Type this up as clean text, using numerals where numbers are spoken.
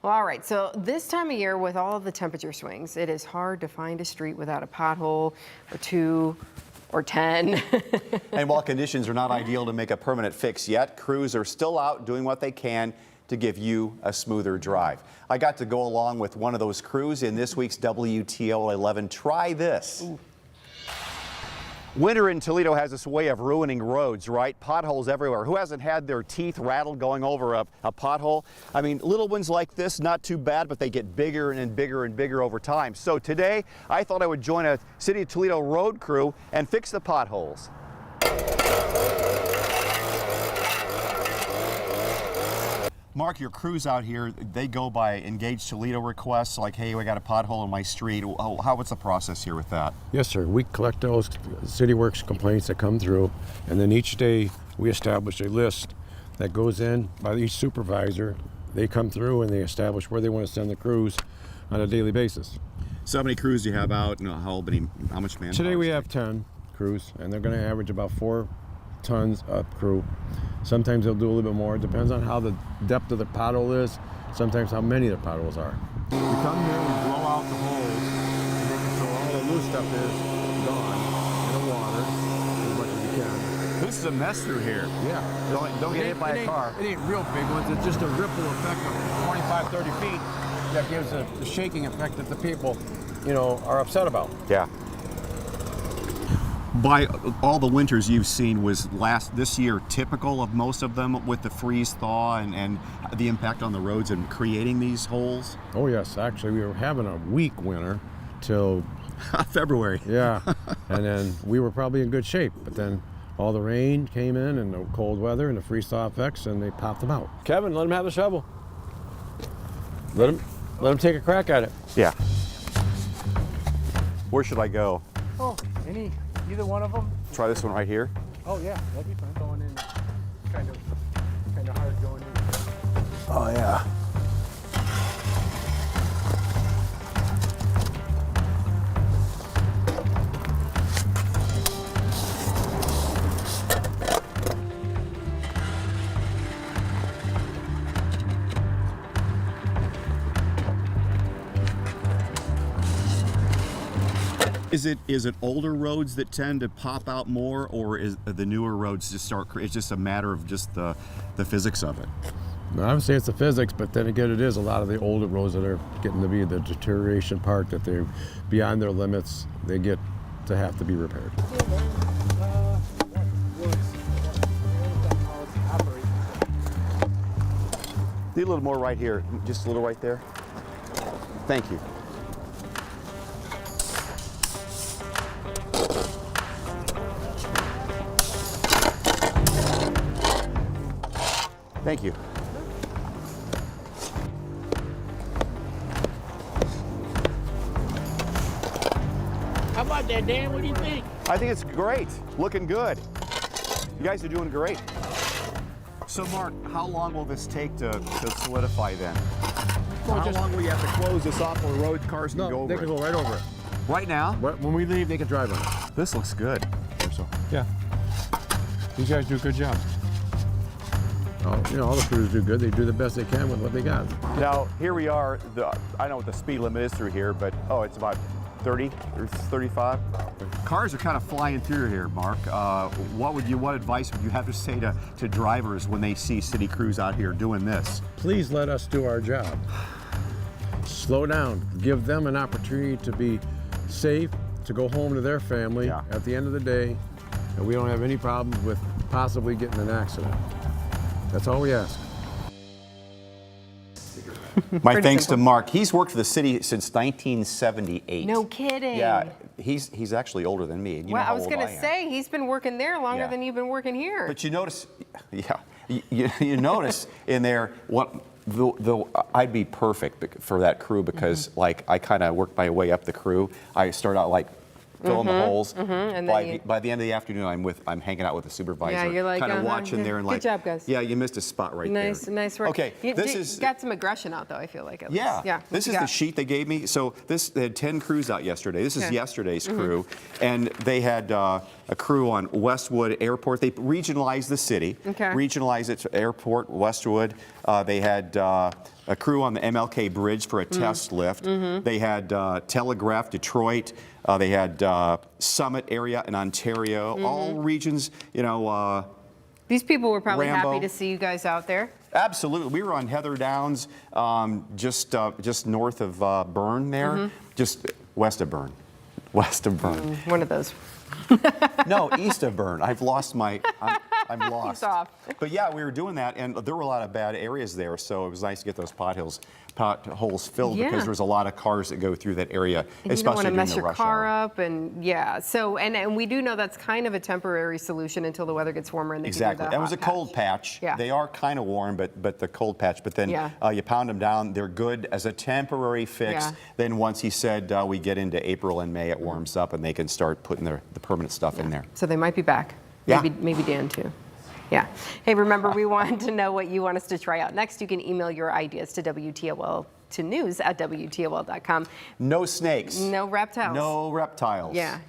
Well, all right, so this time of year with all of the temperature swings, it is hard to find a street without a pothole or 2 or 10. And while conditions are not ideal to make a permanent fix yet, crews are still out doing what they can to give you a smoother drive. I got to go along with one of those crews in this week's WTO 11 Try This. Ooh. Winter in Toledo has this way of ruining roads, right? Potholes everywhere. Who hasn't had their teeth rattled going over a pothole? I mean, little ones like this, not too bad, but they get bigger and bigger and bigger over time. So today, I thought I would join a City of Toledo road crew and fix the potholes. Mark, your crews out here, they go by Engage Toledo requests, like, hey, we got a pothole in my street. What's the process here with that? Yes, sir. We collect those City Works complaints that come through, and then each day we establish a list that goes in by each supervisor. They come through and they establish where they want to send the crews on a daily basis. So how many crews do you have out, and how much manpower? Today we have 10 crews, and they're going to average about 4 tons of crew. Sometimes they'll do a little bit more. It depends on how the depth of the pothole is, sometimes how many the potholes are. We come here, we blow out the holes, and make it so all the loose stuff is gone in the water as much as we can. This is a mess through here. Yeah. Don't get hit by a car. It ain't real big ones. It's just a ripple effect of 25, 30 feet that gives the shaking effect that the people, are upset about. Yeah. By all the winters you've seen, was this year typical of most of them with the freeze thaw and the impact on the roads and creating these holes? Oh yes, actually we were having a weak winter till February. Yeah, and then we were probably in good shape, but then all the rain came in and the cold weather and the freeze thaw effects, and they popped them out. Kevin, let him have the shovel. Let him take a crack at it. Yeah. Where should I go? Oh, either one of them. Try this one right here. Oh yeah, that'd be fun. Going in, kind of hard going in. Oh yeah. Is it older roads that tend to pop out more, or is the newer roads just it's just a matter of just the physics of it? No, I would say it's the physics, but then again, it is a lot of the older roads that are getting to be the deterioration part, that they're beyond their limits. They get to have to be repaired. Need a little more right here, just a little right there. Thank you. Thank you. How about that, Dan? What do you think? I think it's great. Looking good. You guys are doing great. So, Mark, how long will this take to solidify then? Well, how long will you have to close this off where road cars can go over they can go right over it. Right now? When we leave, they can drive on it. This looks good. So, yeah. These guys do a good job. All the crews do good. They do the best they can with what they got. Now, here we are. I know what the speed limit is through here, but it's about 30 or 35. Cars are kind of flying through here, Mark. What advice would you have to say to drivers when they see city crews out here doing this? Please let us do our job. Slow down. Give them an opportunity to be safe, to go home to their family at the end of the day, and we don't have any problems with possibly getting an accident. That's all we ask. My thanks to Mark. He's worked for the city since 1978. No kidding. Yeah, he's actually older than me. Well, I was going to say, he's been working there longer than you've been working here. But you notice, you notice in there I'd be perfect for that crew because I kind of worked my way up the crew. I start out filling the holes. And by the end of the afternoon, I'm hanging out with the supervisor. Yeah, you're like, kind of watching there and good job, guys. Yeah, you missed a spot right there. Nice work. Okay, you got some aggression out though. I feel like. Yeah. This is the sheet they gave me. So they had 10 crews out yesterday. This is yesterday's crew, and they had a crew on Westwood Airport. They regionalized the city. Regionalized it to Airport, Westwood. They had a crew on the MLK Bridge for a test lift. They had Telegraph, Detroit. They had Summit area in Ontario. All regions, you know. These people were probably Rambo. happy to see you guys out there. Absolutely. We were on Heather Downs, just north of Bern there, just west of Bern. West of Bern. One of those. No, east of Bern. I've lost my, I'm lost. He's off. But yeah, we were doing that, and there were a lot of bad areas there, so it was nice to get those potholes filled because there's a lot of cars that go through that area, And especially you don't want to during mess the your rush car hour. up, and yeah. So and we do know that's kind of a temporary solution until the weather gets warmer and they Exactly. can do the That was a hot cold patch. Yeah. They are kind of warm, but the cold patch. But then Yeah. you pound them down. They're good as a temporary fix. Yeah. Then once he said we get into April and May, it warms up and they can start putting the permanent stuff in there. So they might be back. Yeah. Maybe Dan too. Yeah. Hey, remember, we want to know what you want us to try out next. You can email your ideas to WTOL to news@WTOL.com. No snakes. No reptiles. No reptiles. Yeah.